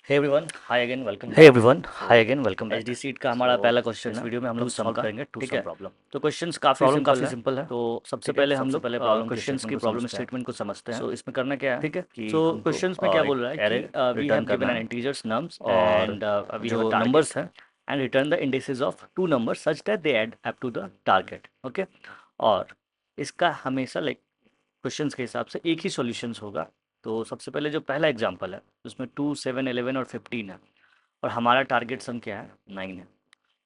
हे everyone, hi again, welcome hey back. Everyone, तो hi again, welcome H back. D seat का हमारा सो पहला question इस है। वीडियो में हम टू लोग सॉल्व सॉल्व करेंगे टू ठीक सम है। प्रॉब्लम। तो क्वेश्चंस काफ़ी प्रॉब्लम सिंपल काफ़ी है। सिंपल है। तो सबसे ठीक है, पहले हम सबसे लोग पहले प्रॉब्लम के क्वेश्चंस स्टेटमेंट की को प्रॉब्लम समझते हैं। स्टेटमेंट को समझते हैं। सो इसमें करना क्या है ठीक है। कि सो हमको क्वेश्चंस में क्या बोल एक रहा है कि array we have return given करना एन है इंटीजर्स नम्स और एंड वी हैव अ जो नंबर्स टारगेट हैं and return the indices of two numbers such that they add up to the target. Okay. और इसका हमेशा लाइक क्वेश्चंस के हिसाब से एक ही सॉल्यूशंस होगा। तो सबसे पहले जो पहला एग्जांपल है उसमें 2, 7, 11 और 15 है और हमारा टारगेट सम क्या है, 9 है।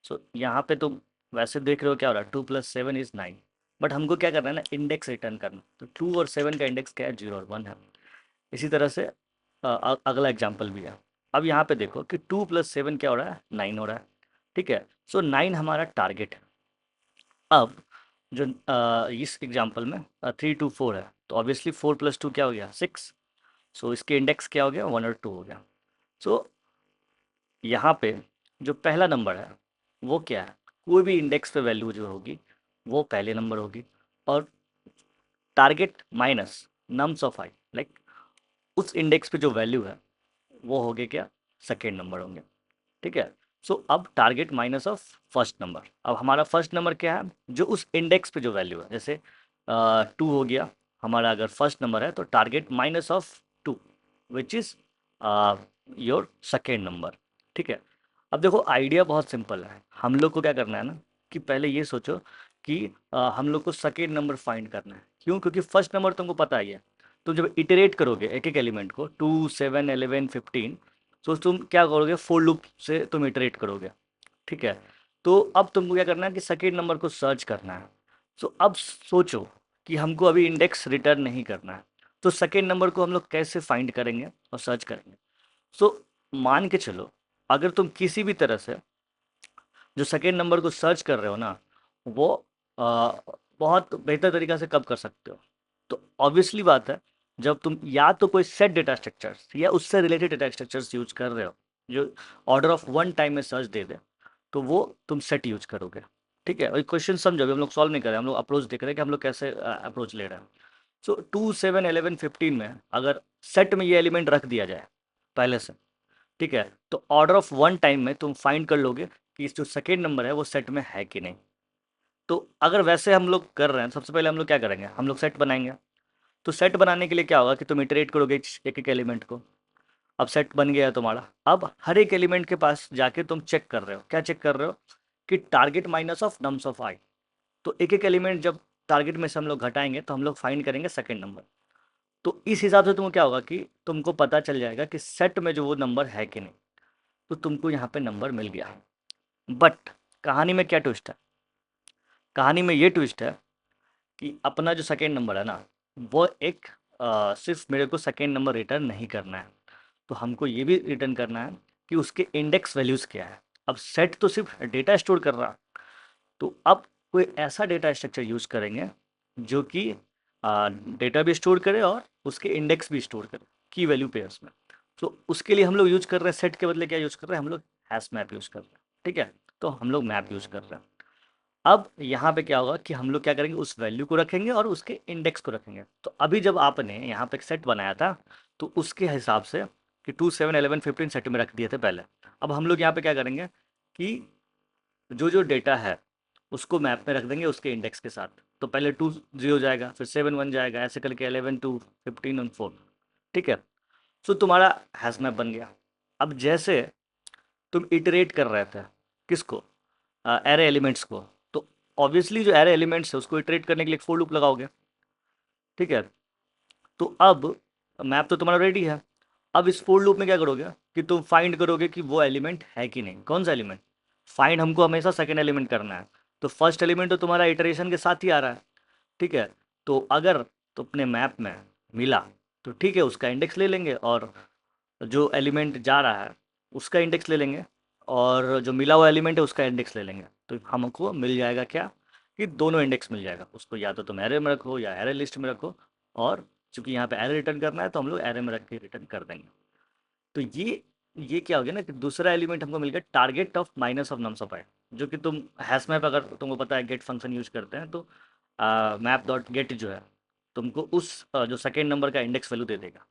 सो यहाँ पे तुम वैसे देख रहे हो क्या हो रहा है, 2 + 7 = 9। बट हमको क्या करना है ना, इंडेक्स रिटर्न करना। तो 2 और 7 का इंडेक्स क्या है, 0 और 1 है। इसी तरह से अगला एग्जाम्पल भी है। अब यहाँ पे देखो कि 2 + 7 क्या हो रहा है, 9 हो रहा है। ठीक है। सो 9 हमारा टारगेट है। अब जो इस एग्जाम्पल में 3, 2, 4 है, तो ऑब्वियसली 4 + 2 क्या हो गया, 6। सो इसके इंडेक्स क्या हो गया, 1 और 2 हो गया। सो यहाँ पे जो पहला नंबर है वो क्या है, कोई भी इंडेक्स पे वैल्यू जो होगी वो पहले नंबर होगी। और target minus nums of I, like उस इंडेक्स पे जो वैल्यू है वो हो गए क्या, सेकेंड नंबर होंगे। ठीक है। सो अब target minus of first number. अब हमारा फर्स्ट नंबर क्या है, जो उस इंडेक्स पे जो वैल्यू है, जैसे 2 हो गया हमारा, अगर फर्स्ट नंबर है तो target minus of 2 which is your second number. ठीक है। अब देखो आइडिया बहुत सिंपल है। हम लोग को क्या करना है ना, कि पहले ये सोचो कि हम लोग को सेकेंड नंबर फाइंड करना है। क्यों? क्योंकि फर्स्ट नंबर तुमको पता ही है। तुम जब इटरेट करोगे एक एक एलिमेंट को, 2, 7, 11, 15, तो तुम क्या करोगे, फोर लूप से तुम इटरेट करोगे। ठीक है। तो अब तुमको क्या करना है कि सेकेंड नंबर को सर्च करना है। सो अब सोचो कि हमको अभी इंडेक्स रिटर्न नहीं करना है, तो सेकेंड नंबर को हम लोग कैसे फाइंड करेंगे और सर्च करेंगे। सो मान के चलो, अगर तुम किसी भी तरह से जो सेकेंड नंबर को सर्च कर रहे हो ना, वो बहुत बेहतर तरीका से कब कर सकते हो। तो ऑब्वियसली बात है, जब तुम या तो कोई सेट डेटा स्ट्रक्चर्स या उससे रिलेटेड डेटा स्ट्रक्चर्स यूज कर रहे हो जो ऑर्डर ऑफ वन टाइम में सर्च दे दे, तो वो तुम सेट यूज करोगे। ठीक है। और क्वेश्चन समझो, अभी हम लोग सॉल्व नहीं कर रहे हैं, हम लोग अप्रोच देख रहे हैं कि हम लोग कैसे अप्रोच ले रहे हैं। सो 2, 7, 11, 15 में अगर सेट में ये एलिमेंट रख दिया जाए पहले से, ठीक है, तो ऑर्डर ऑफ वन टाइम में तुम फाइंड कर लोगे कि इस जो सेकेंड नंबर है वो सेट में है कि नहीं। तो अगर वैसे हम लोग कर रहे हैं, सबसे पहले हम लोग क्या करेंगे, हम लोग सेट बनाएंगे। तो सेट बनाने के लिए क्या होगा कि तुम इटरेट करोगे एक एक एलिमेंट को। अब सेट बन गया है तुम्हारा। अब हर एक एलिमेंट के पास जाके तुम चेक कर रहे हो, क्या चेक कर रहे हो, कि target minus of nums of i. तो एक एक एलिमेंट जब टारगेट में से हम लोग घटाएंगे तो हम लोग फाइंड करेंगे सेकेंड नंबर। तो इस हिसाब से तुमको क्या होगा कि तुमको पता चल जाएगा कि सेट में जो वो नंबर है कि नहीं। तो तुमको यहाँ पे नंबर मिल गया। बट कहानी में क्या ट्विस्ट है, कहानी में ये ट्विस्ट है कि अपना जो सेकेंड नंबर है ना, वो एक सिर्फ मेरे को सेकेंड नंबर रिटर्न नहीं करना है। तो हमको ये भी रिटर्न करना है कि उसके इंडेक्स वैल्यूज़ क्या है। अब सेट तो सिर्फ डेटा स्टोर कर रहा, तो अब कोई ऐसा डेटा स्ट्रक्चर यूज़ करेंगे जो कि डेटा भी स्टोर करे और उसके इंडेक्स भी स्टोर करे, की वैल्यू पेयर्स में। तो उसके लिए हम लोग यूज़ कर रहे हैं, सेट के बदले क्या यूज़ कर रहे हैं, हम लोग हैश मैप यूज़ कर रहे हैं। ठीक है। तो हम लोग मैप यूज़ कर रहे हैं। अब यहाँ पे क्या होगा कि हम लोग क्या करेंगे, उस वैल्यू को रखेंगे और उसके इंडेक्स को रखेंगे। तो अभी जब आपने यहाँ पे एक सेट बनाया था, तो उसके हिसाब से कि 2, 7, 11, 15 सेट में रख दिए थे पहले। अब हम लोग यहाँ पे क्या करेंगे कि जो जो डेटा है उसको मैप में रख देंगे उसके इंडेक्स के साथ। तो पहले 2 0 जाएगा, फिर 7 1 जाएगा, ऐसे करके 11 2 15 और 4। ठीक है। सो तुम्हारा हैश मैप बन गया। अब जैसे तुम इटरेट कर रहे थे किसको, एरे एलिमेंट्स को, तो ऑब्वियसली जो एरे एलिमेंट्स है उसको इटरेट करने के लिए एक फोर लूप लगाओगे। ठीक है। तो अब मैप तो तुम्हारा रेडी है। अब इस फोर लूप में क्या करोगे कि तुम फाइंड करोगे कि वो एलिमेंट है कि नहीं। कौन सा एलिमेंट फाइंड, हमको हमेशा सेकेंड एलिमेंट करना है। तो फर्स्ट एलिमेंट तो तुम्हारा इटरेशन के साथ ही आ रहा है। ठीक है। तो अगर तो अपने मैप में मिला तो ठीक है, उसका इंडेक्स ले लेंगे, और जो एलिमेंट जा रहा है उसका इंडेक्स ले लेंगे, और जो मिला हुआ एलिमेंट है उसका इंडेक्स ले लेंगे। तो हमको मिल जाएगा क्या, कि दोनों इंडेक्स मिल जाएगा। उसको या तो तुम एरे में रखो या एरे लिस्ट में रखो। और चूंकि यहाँ पे एरे रिटर्न करना है तो हम लोग एरे में रख के रिटर्न कर देंगे। तो ये क्या हो गया ना कि दूसरा एलिमेंट हमको मिल गया, target of minus of nums of i. जो कि तुम हैश मैप, अगर तुमको पता है गेट फंक्शन यूज करते हैं, तो मैप डॉट गेट जो है तुमको उस जो सेकेंड नंबर का इंडेक्स वैल्यू दे देगा।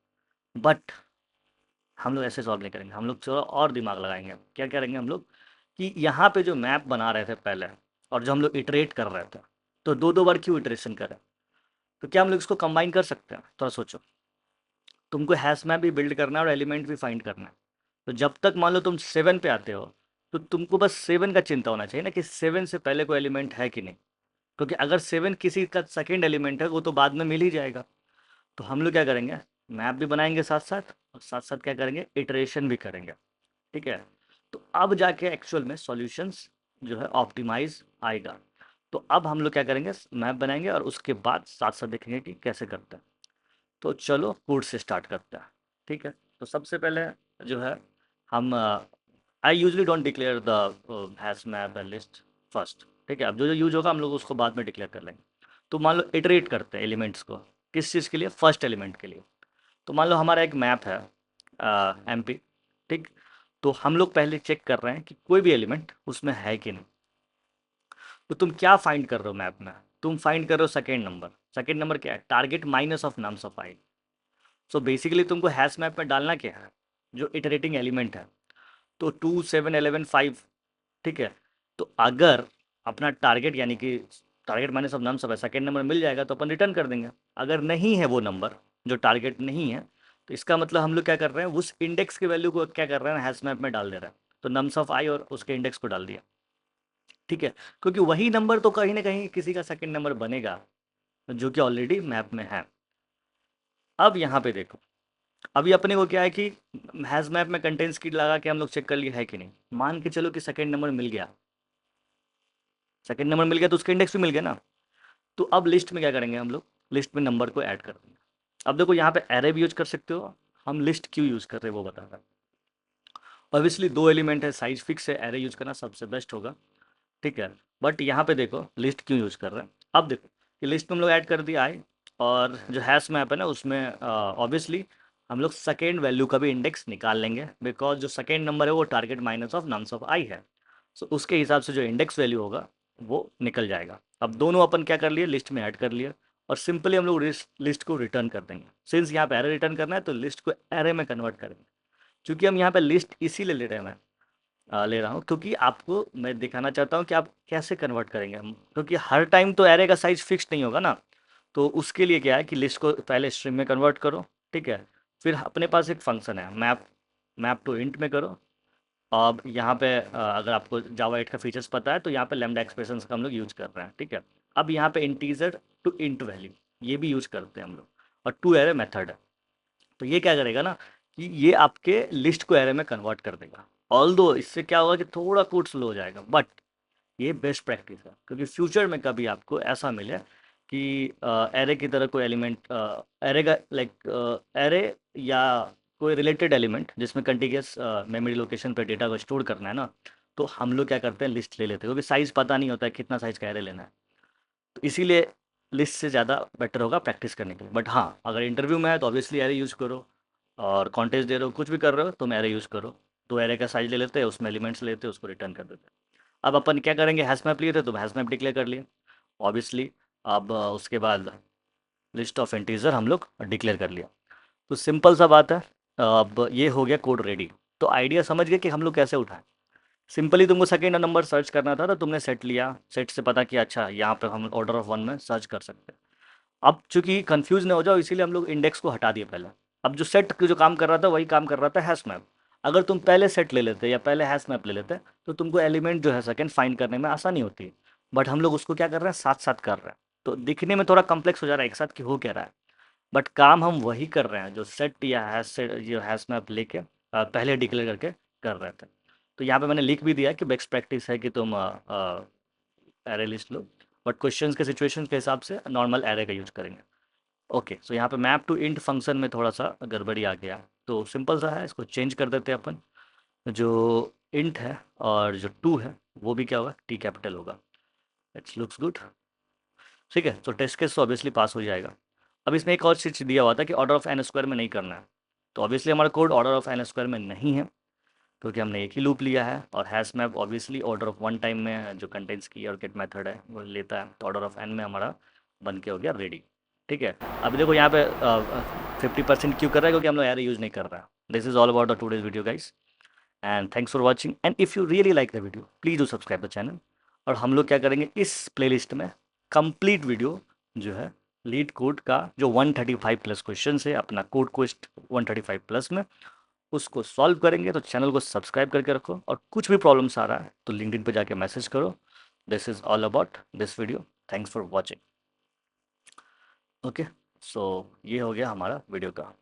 बट हम लोग ऐसे सॉल्व नहीं करेंगे, हम लोग थोड़ा और दिमाग लगाएंगे। क्या करेंगे हम लोग कि यहाँ पे जो मैप बना रहे थे पहले और जो हम लोग इटरेट कर रहे थे, तो दो दो बार क्यों इटरेशन करें? तो क्या हम लोग इसको कंबाइन कर सकते हैं? थोड़ा सोचो। तुमको हैश मैप भी बिल्ड करना है और एलिमेंट भी फाइंड करना है। तो जब तक मान लो तुम 7 पे आते हो, तो तुमको बस 7 का चिंता होना चाहिए ना कि 7 से पहले कोई एलिमेंट है कि नहीं। क्योंकि अगर 7 किसी का सेकंड एलिमेंट है, वो तो बाद में मिल ही जाएगा। तो हम लोग क्या करेंगे, मैप भी बनाएंगे साथ साथ, और साथ साथ क्या करेंगे, इटरेशन भी करेंगे। ठीक है। तो अब जाके एक्चुअल में सॉल्यूशंस जो है ऑप्टिमाइज आएगा। तो अब हम लोग क्या करेंगे, मैप बनाएंगे और उसके बाद साथ साथ देखेंगे कि कैसे करते हैं। तो चलो कोड से स्टार्ट करते हैं। ठीक है। तो सबसे पहले जो है हम I usually don't declare the hash map list first. ठीक है। अब जो जो यूज होगा हम लोग उसको बाद में डिक्लेयर कर लेंगे। तो मान लो इटरेट करते हैं एलिमेंट्स को, किस चीज़ के लिए, फर्स्ट एलिमेंट के लिए। तो मान लो हमारा एक मैप है एम पी। ठीक। तो हम लोग पहले चेक कर रहे हैं कि कोई भी एलिमेंट उसमें है कि नहीं। तो तुम क्या फाइंड कर रहे हो मैप में? तुम फाइंड कर रहे हो सेकेंड नंबर। सेकेंड नंबर क्या है, target minus of nums of I. So basically तुमको हैश मैप में डालना क्या है, जो इटरेटिंग एलिमेंट है। तो 2 7 11 5। ठीक है। तो अगर अपना टारगेट यानी कि target minus of nums of second number मिल जाएगा तो अपन रिटर्न कर देंगे। अगर नहीं है वो नंबर जो टारगेट नहीं है, तो इसका मतलब हम लोग क्या कर रहे हैं, उस इंडेक्स की वैल्यू को क्या कर रहे हैं, हैश मैप में डाल दे रहे हैं। तो नम्स ऑफ आई और उसके इंडेक्स को डाल दिया। ठीक है। क्योंकि वही नंबर तो कहीं ना कहीं किसी का सेकेंड नंबर बनेगा जो कि ऑलरेडी मैप में है। अब यहाँ पे देखो, अभी अपने को क्या है कि हैज मैप में कंटेंट्स की लगा के हम लोग चेक कर लिया है कि नहीं। मान के चलो कि सेकंड नंबर मिल गया, सेकंड नंबर मिल गया तो उसका इंडेक्स भी मिल गया ना। तो अब लिस्ट में क्या करेंगे हम लोग, लिस्ट में नंबर को ऐड कर देंगे। अब देखो यहाँ पे एरे भी यूज कर सकते हो, हम लिस्ट क्यों यूज कर रहे हैं वो बता रहा है। ऑब्वियसली दो एलिमेंट है, साइज फिक्स है, एरे यूज करना सबसे बेस्ट होगा। ठीक है। बट यहाँ पे देखो लिस्ट क्यों यूज कर रहे हैं। अब देखो कि लिस्ट में हम लोग ऐड कर दिया आई, और जो हैश मैप है ना उसमें ऑब्वियसली हम लोग सेकेंड वैल्यू का भी इंडेक्स निकाल लेंगे, बिकॉज जो सेकेंड नंबर है वो target minus of nums of i है। सो उसके हिसाब से जो इंडेक्स वैल्यू होगा वो निकल जाएगा। अब दोनों अपन क्या कर लिए, लिस्ट में ऐड कर लिए, और सिंपली हम लोग लिस्ट को रिटर्न कर देंगे। सिंस यहाँ पे एरे रिटर्न करना है तो लिस्ट को एरे में कन्वर्ट करेंगे। क्योंकि हम यहाँ पे लिस्ट इसीलिए ले रहे हैं, मैं ले रहा हूँ क्योंकि आपको मैं दिखाना चाहता हूँ कि आप कैसे कन्वर्ट करेंगे हम, क्योंकि हर टाइम तो एरे का साइज फिक्स नहीं होगा ना। तो उसके लिए क्या है कि लिस्ट को पहले स्ट्रिंग में कन्वर्ट करो। ठीक है। फिर अपने पास एक फंक्शन है मैप, मैप टू इंट में करो। अब यहाँ पे अगर आपको जावा 8 का फीचर्स पता है तो यहाँ पे लैम्डा एक्सप्रेशंस का हम लोग यूज कर रहे हैं। ठीक है। अब यहाँ पे इंटीजर टू इंट वैल्यू ये भी यूज करते हैं हम लोग, और टू एरे मेथड है। तो ये क्या करेगा ना कि ये आपके लिस्ट को एरे में कन्वर्ट कर देगा। ऑल्दो इससे क्या होगा कि थोड़ा कोड स्लो हो जाएगा, बट ये बेस्ट प्रैक्टिस है, क्योंकि फ्यूचर में कभी आपको ऐसा मिले कि एरे की तरह कोई एलिमेंट, एरे का लाइक एरे या कोई रिलेटेड एलिमेंट जिसमें कंटिन्यूस मेमोरी लोकेशन पे डेटा को स्टोर करना है ना, तो हम लोग क्या करते हैं, लिस्ट ले लेते हैं, क्योंकि साइज़ पता नहीं होता है कितना साइज़ का एरे लेना है। तो इसीलिए लिस्ट से ज़्यादा बेटर होगा प्रैक्टिस करने के लिए। बट हाँ, अगर इंटरव्यू में है तो ऑब्वियसली एरे यूज़ करो, और कॉन्टेस्ट दे रहे हो, कुछ भी कर रहे हो, तुम एरे यूज़ करो। तो एरे का साइज ले लेते हैं, उसमें एलिमेंट्स लेते हैं, उसको रिटर्न कर देते हैं। अब अपन क्या करेंगे, हैश मैप लिए थे तो हैश मैप डिक्लेयर कर लिया ऑब्वियसली। अब उसके बाद लिस्ट ऑफ इंटीजर हम लोग डिक्लेयर कर लिया। तो सिंपल सा बात है। अब ये हो गया कोड रेडी। तो आइडिया समझ गए कि हम लोग कैसे उठाएं। सिंपली तुमको सेकेंड नंबर सर्च करना था तो तुमने सेट लिया, सेट से पता किया अच्छा यहाँ पे हम ऑर्डर ऑफ वन में सर्च कर सकते हैं। अब चूंकि कंफ्यूज ना हो जाओ इसीलिए हम लोग इंडेक्स को हटा दिए पहले। अब जो सेट जो काम कर रहा था वही काम कर रहा था हैश मैप। अगर तुम पहले सेट ले लेते या पहले हैश मैप ले लेते तो तुमको एलिमेंट जो है सेकंड फाइंड करने में आसानी होती। बट हम लोग उसको क्या कर रहे हैं, साथ साथ कर रहे हैं, तो दिखने में थोड़ा कम्प्लेक्स हो जा रहा है एक साथ कि हो क्या रहा है। बट काम हम वही कर रहे हैं जो सेट या हैश से जो हैश मैप लेके पहले डिक्लेयर करके कर रहे थे। तो यहाँ पे मैंने लिख भी दिया कि बेस्ट प्रैक्टिस है कि तुम array list low, but questions के सिचुएशंस के हिसाब से नॉर्मल एरे का यूज करेंगे। ओके। सो यहाँ पे मैप टू इंट फंक्शन में थोड़ा सा गड़बड़ी आ गया, तो सिंपल सा है, इसको चेंज कर देते हैं अपन। जो इंट है और जो टू है वो भी क्या होगा, टी कैपिटल होगा। It's looks good. ठीक है। तो टेस्ट केस तो ऑब्वियसली पास हो जाएगा। अब इसमें एक और चीज़ दिया हुआ था कि ऑर्डर ऑफ एन स्क्वायर में नहीं करना है। तो ऑब्वियसली हमारा code order of N square में नहीं है, क्योंकि हमने एक ही लूप लिया है, और hash map obviously order of one time में जो कंटेंट्स की और गेट मेथड है वो लेता है। तो ऑर्डर ऑफ एन में हमारा बन के हो गया रेडी। ठीक है। अभी देखो यहाँ पे 50% क्यों कर रहा है, क्योंकि हम लोग एरे यूज़ नहीं कर रहा है। This is all about the today's video, guys. And thanks for watching. And if you really like the video, please do subscribe the channel. और हम लोग क्या करेंगे इस प्लेलिस्ट में कंप्लीट वीडियो जो है लीड कोड का जो 135 प्लस क्वेश्चन है अपना कोड क्वेस्ट 135 प्लस में उसको सॉल्व करेंगे। तो चैनल को सब्सक्राइब करके रखो और कुछ भी प्रॉब्लम्स आ रहा है तो लिंक्डइन पे जाके मैसेज करो। This is all about this video. Thanks for watching. Okay, so ये हो गया हमारा वीडियो का।